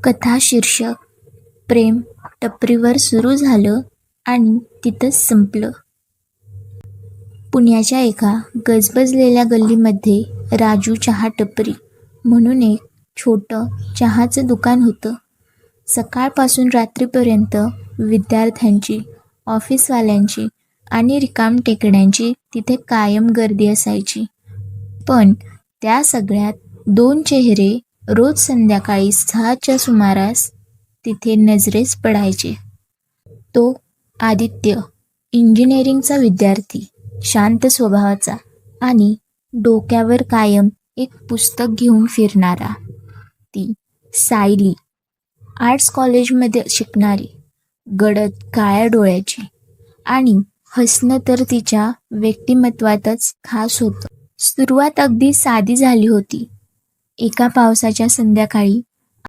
कथा शीर्षक प्रेम टपरीवर सुरू झालं आणि तिथंच संपलं. पुण्याच्या एका गजबजलेल्या गल्लीमध्ये राजू चहा टपरी म्हणून एक छोटं चहाचं दुकान होतं. सकाळपासून रात्रीपर्यंत विद्यार्थ्यांची, ऑफिसवाल्यांची आणि रिकामटेकड्यांची तिथे कायम गर्दी असायची. पण त्या सगळ्यात दोन चेहरे रोज संध्याकाळी 6च्या सुमारास तिथे नजरेस पडायचे. तो आदित्य, इंजिनिअरिंगचा विद्यार्थी, शांत स्वभावाचा आणि डोक्यावर कायम एक पुस्तक घेऊन फिरणारा. ती सायली, आर्ट्स कॉलेजमध्ये शिकणारी, गडद काळ्या डोळ्याची आणि हसणं तर तिच्या व्यक्तिमत्वातच खास होतं. सुरुवात अगदी साधी झाली होती. एका पावसाच्या संध्याकाळी